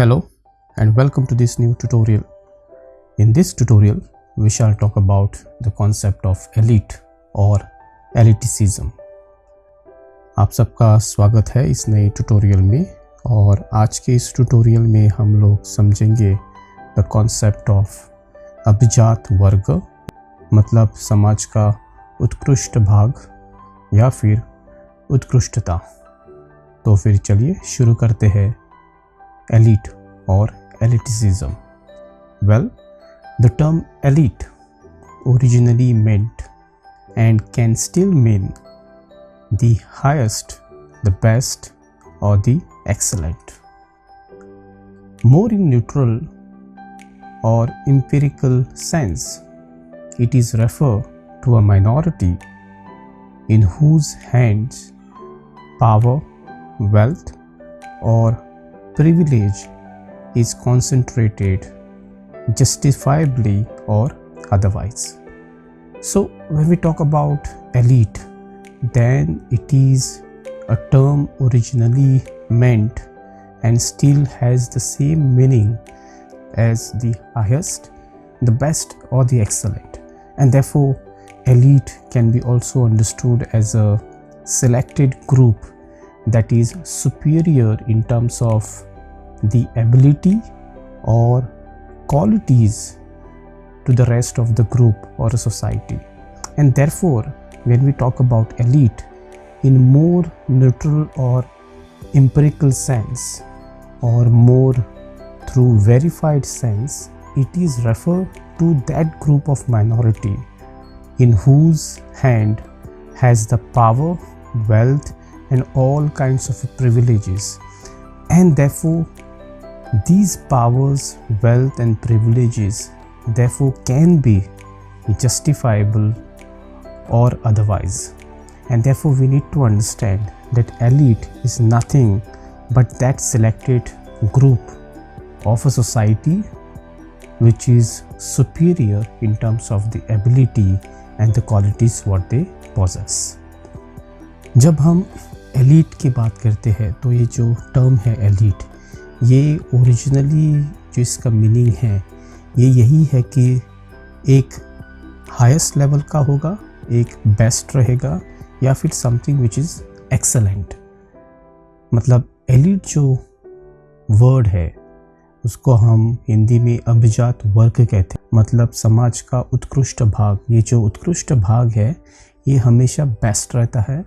Hello and welcome to this new tutorial. In this tutorial, we shall talk about the concept of elite or elitism. आप सबका स्वागत है इस नए tutorial में और आज के इस ट्यूटोरियल में हम लोग समझेंगे द कॉन्सेप्ट ऑफ अभिजात वर्ग, मतलब समाज का उत्कृष्ट भाग या फिर उत्कृष्टता। तो फिर चलिए शुरू करते हैं elite or elitism. Well, the term elite originally meant and can still mean the highest, the best, or the excellent. More in neutral or empirical sense, it is referred to a minority in whose hands power, wealth, or privilege is concentrated justifiably or otherwise. So when we talk about elite, then it is a term originally meant and still has the same meaning as the highest, the best, or the excellent, and therefore elite can be also understood as a selected group that is superior in terms of the ability or qualities to the rest of the group or a society. And therefore, when we talk about elite in more neutral or empirical sense or more through verified sense, it is referred to that group of minority in whose hand has the power, wealth, and all kinds of privileges, and therefore these powers, wealth, and privileges therefore can be justifiable or otherwise. And therefore we need to understand that elite is nothing but that selected group of a society which is superior in terms of the ability and the qualities what they possess. जब हम elite की बात करते हैं तो ये जो term है एलीट, ये ओरिजिनली जो इसका मीनिंग है ये यही है कि एक हाईएस्ट लेवल का होगा, एक बेस्ट रहेगा, या फिर समथिंग विच इज़ एक्सेलेंट। मतलब एलीट जो वर्ड है उसको हम हिंदी में अभिजात वर्ग कहते हैं, मतलब समाज का उत्कृष्ट भाग। ये जो उत्कृष्ट भाग है ये हमेशा बेस्ट रहता है,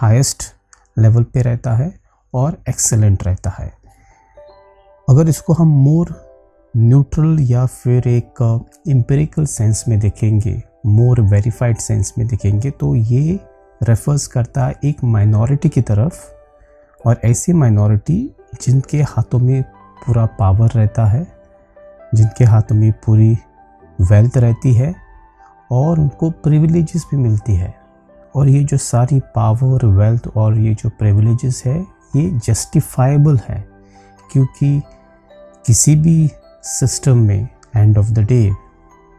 हाईएस्ट लेवल पे रहता है और एक्सेलेंट रहता है। अगर इसको हम मोर न्यूट्रल या फिर एक एम्पिरिकल सेंस में देखेंगे, मोर वेरीफाइड सेंस में देखेंगे, तो ये रेफर्स करता है एक माइनॉरिटी की तरफ, और ऐसी माइनॉरिटी जिनके हाथों में पूरा पावर रहता है, जिनके हाथों में पूरी वेल्थ रहती है और उनको प्रिविलेजेस भी मिलती है। और ये जो सारी पावर, वेल्थ और ये जो प्रिविलेजेस है ये जस्टिफाइबल है, क्योंकि किसी भी सिस्टम में एंड ऑफ द डे,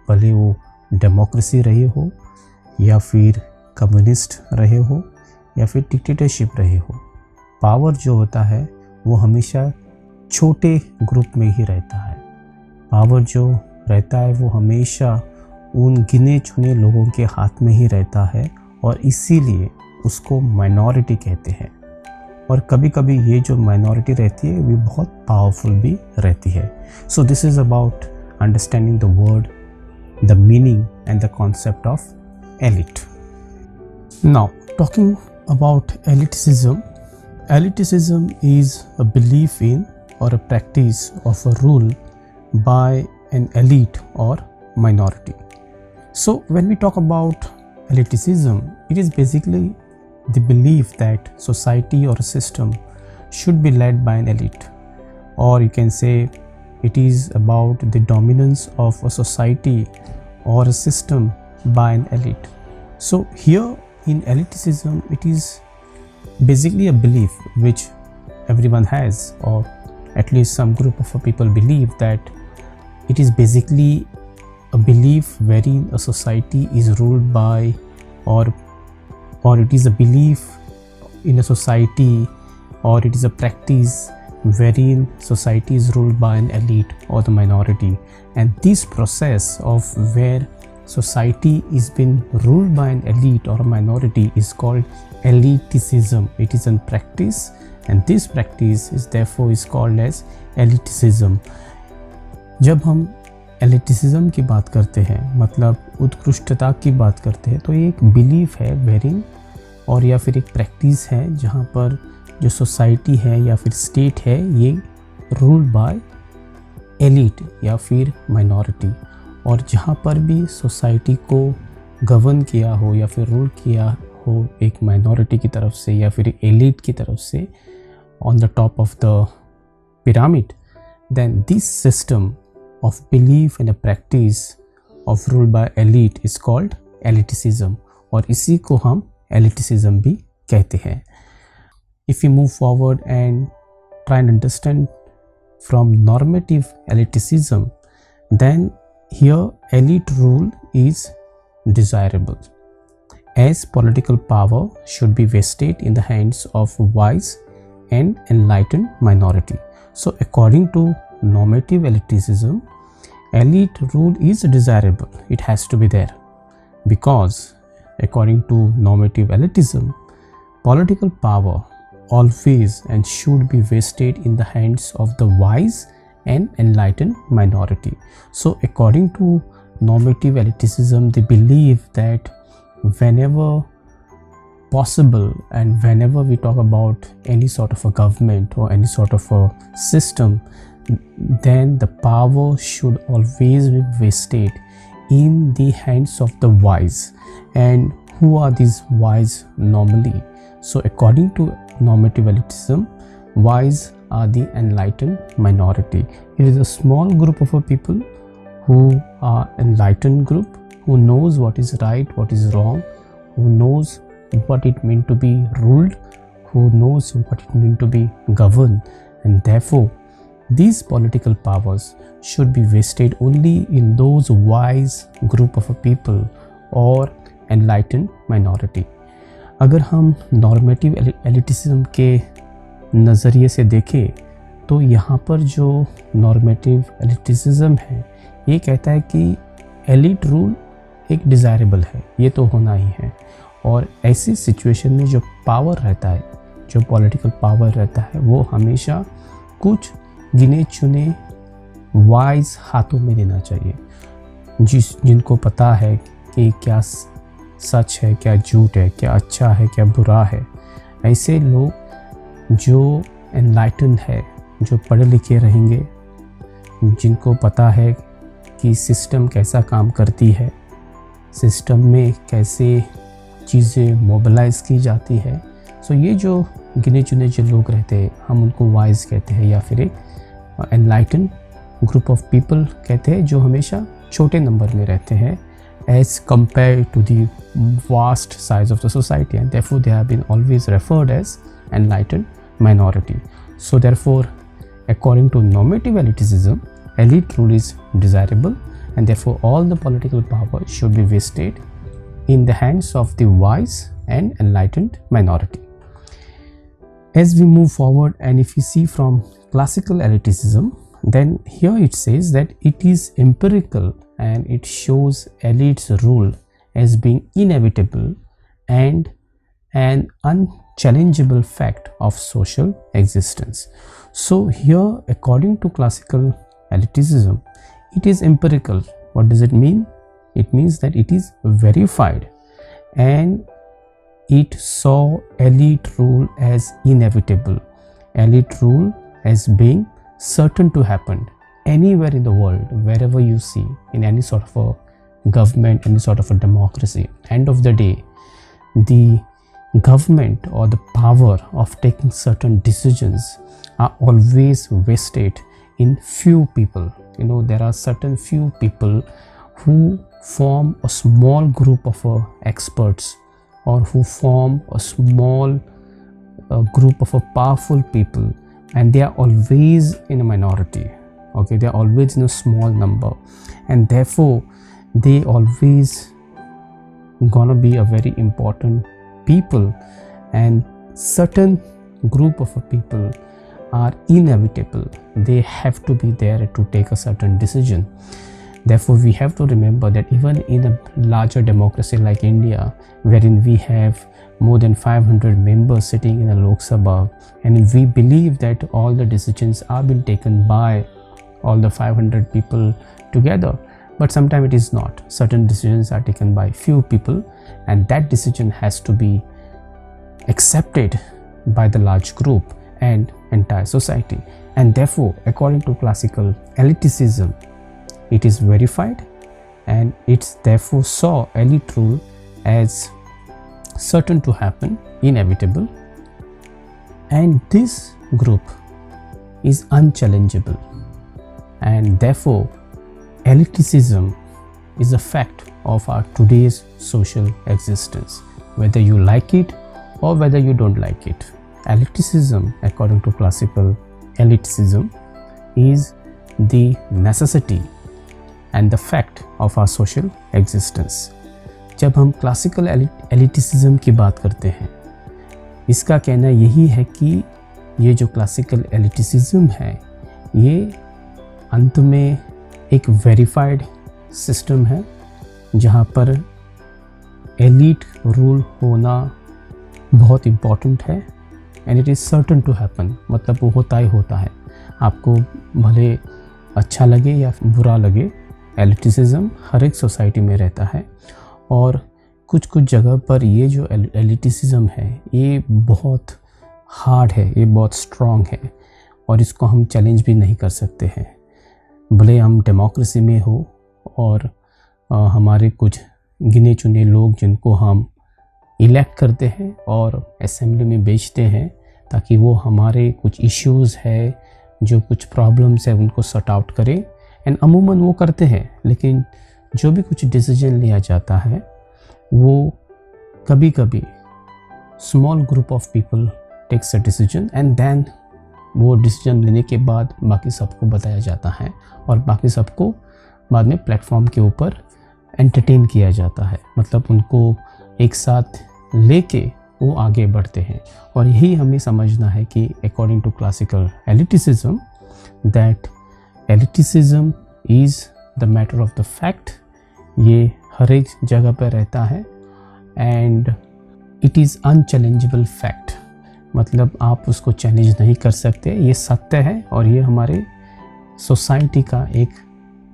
भले वो डेमोक्रेसी रहे हो या फिर कम्युनिस्ट रहे हो या फिर डिक्टेटरशिप रहे हो, पावर जो होता है वो हमेशा छोटे ग्रुप में ही रहता है। पावर जो रहता है वो हमेशा उन गिने चुने लोगों के हाथ में ही रहता है, और इसीलिए उसको माइनॉरिटी कहते हैं। और कभी कभी ये जो माइनॉरिटी रहती है वो बहुत पावरफुल भी रहती है। So this is about understanding the word, the meaning and the concept of elite. Now talking about elitism, elitism is a belief in or a practice of a rule by an elite or minority. So when we talk about elitism, it is basically the belief that society or a system should be led by an elite, or you can say it is about the dominance of a society or a system by an elite. So here in elitism, it is basically a belief which everyone has, or at least some group of people believe, that it is basically a belief wherein a society is ruled by, or it is a belief in a society, or it is a practice wherein society is ruled by an elite or the minority, and this process of where society is being ruled by an elite or a minority is called elitism. It is a practice, and this practice is therefore is called as elitism. जब हम एलिटिसिज्म की बात करते हैं, मतलब उत्कृष्टता की बात करते हैं, तो ये एक बिलीफ है वेरिंग और या फिर एक प्रैक्टिस है जहाँ पर जो सोसाइटी है या फिर स्टेट है ये रूल्ड बाय एलिट या फिर माइनॉरिटी, और जहाँ पर भी सोसाइटी को गवर्न किया हो या फिर रूल किया हो एक माइनॉरिटी की तरफ से या फिर एलिट की तरफ से on the top of the pyramid, then this system of belief and a practice of rule by elite is called elitism, और इसी को हम elitism भी कहते हैं. If we move forward and try and understand from normative elitism, then here elite rule is desirable as political power should be vested in the hands of wise and enlightened minority. So according to normative elitism, elite rule is desirable. It has to be there because according to normative elitism, political power always and should be vested in the hands of the wise and enlightened minority. So according to normative elitism, they believe that whenever possible and whenever we talk about any sort of a government or any sort of a system, then the power should always be vested in the hands of the wise. And who are these wise normally? So according to normative elitism, wise are the enlightened minority. It is a small group of people who are enlightened group, who knows what is right, what is wrong, who knows what it means to be ruled, who knows what it means to be governed, and therefore these political powers should be vested only in those wise group of people or enlightened minority. अगर हम normative elitism के नज़रिए से देखें तो यहाँ पर जो नॉर्मेटिव एलिटिज्म है ये कहता है कि एलिट रूल एक डिज़ायरेबल है, ये तो होना ही है, और ऐसी सिचुएशन में जो पावर रहता है, जो पॉलिटिकल पावर रहता है, वो हमेशा कुछ गिने चुने वाइज हाथों में देना चाहिए, जिनको पता है कि क्या सच है, क्या झूठ है, क्या अच्छा है, क्या बुरा है. ऐसे लोग जो एनलाइटन है, जो पढ़े लिखे रहेंगे, जिनको पता है कि सिस्टम कैसा काम करती है, सिस्टम में कैसे चीज़ें मोबिलाइज की जाती है. सो ये जो गिने चुने जो लोग रहते हैं हम उनको वाइज कहते हैं, या फिर एक एनलाइटन ग्रुप ऑफ पीपल कहते हैं, जो हमेशा छोटे नंबर में रहते हैं as compared to the vast size of the society, and therefore they have been always referred as enlightened minority. So therefore, according to normative elitism, elite rule is desirable, and therefore all the political power should be vested in the hands of the wise and enlightened minority. As we move forward, and if we see from classical elitism, then here it says that it is empirical and it shows elite's rule as being inevitable and an unchallengeable fact of social existence. So here, according to classical elitism, it is empirical. What does it mean? It means that it is verified, and it saw elite rule as inevitable, elite rule as being certain to happen anywhere in the world, wherever you see, in any sort of a government, any sort of a democracy. End of the day, the government or the power of taking certain decisions are always vested in few people. You know, there are certain few people who form a small group of experts, or who form a small group of powerful people, and they are always in a minority. Okay, they are always in a small number, and therefore they always gonna be a very important people, and certain group of people are inevitable. They have to be there to take a certain decision. Therefore, we have to remember that even in a larger democracy like India, wherein we have more than 500 members sitting in a Lok Sabha, and we believe that all the decisions are being taken by all the 500 people together, but sometimes it is not. Certain decisions are taken by few people, and that decision has to be accepted by the large group and entire society. And therefore, according to classical elitism, it is verified, and it's therefore saw elite rule as certain to happen, inevitable, and this group is unchallengeable, and therefore elitism is a fact of our today's social existence, whether you like it or whether you don't like it. Elitism, according to classical elitism, is the necessity and the fact of our social existence. जब हम classical एलिटिसिज्म की बात करते हैं, इसका कहना यही है कि ये जो क्लासिकल एलिटिसिज्म है, ये अंत में एक वेरीफाइड सिस्टम है जहाँ पर एलिट रूल होना बहुत इम्पॉर्टेंट है, and it is certain to happen, मतलब वो होता ही होता है, आपको भले अच्छा लगे या बुरा लगे, एलिटिसिज्म हर एक सोसाइटी में रहता है। और कुछ कुछ जगह पर ये जो एलिटिसिज्म है ये बहुत हार्ड है, ये बहुत स्ट्रॉन्ग है, और इसको हम चैलेंज भी नहीं कर सकते हैं। भले हम डेमोक्रेसी में हो और हमारे कुछ गिने चुने लोग जिनको हम इलेक्ट करते हैं और असेंबली में भेजते हैं ताकि वो हमारे कुछ इश्यूज़ है, जो कुछ प्रॉब्लम्स है, उनको सॉर्ट आउट करें, एंड अमूमन वो करते हैं। लेकिन जो भी कुछ डिसीजन लिया जाता है वो कभी कभी small group of people takes a decision, and then वो डिसीजन लेने के बाद बाकी सबको बताया जाता है और बाकी सबको बाद में प्लेटफॉर्म के ऊपर एंटरटेन किया जाता है, मतलब उनको एक साथ लेके वो आगे बढ़ते हैं। और यही हमें समझना है कि according to classical elitism, that elitism is the matter of the fact, ये हर एक जगह पर रहता है, and it is unchallengeable fact, मतलब आप उसको चैलेंज नहीं कर सकते, ये सत्य है और ये हमारे सोसाइटी का एक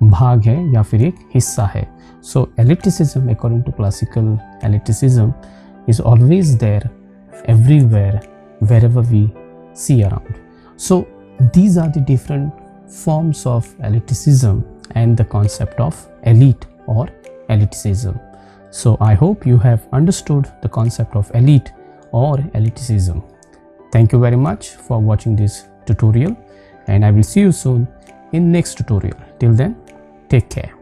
भाग है या फिर एक हिस्सा है। So elitism, according to classical elitism, is always there everywhere wherever we see around. So these are the different forms of elitism and the concept of elite or elitism. So I hope you have understood the concept of elite or elitism. Thank you very much for watching this tutorial, and I will see you soon in next tutorial. Till then, take care.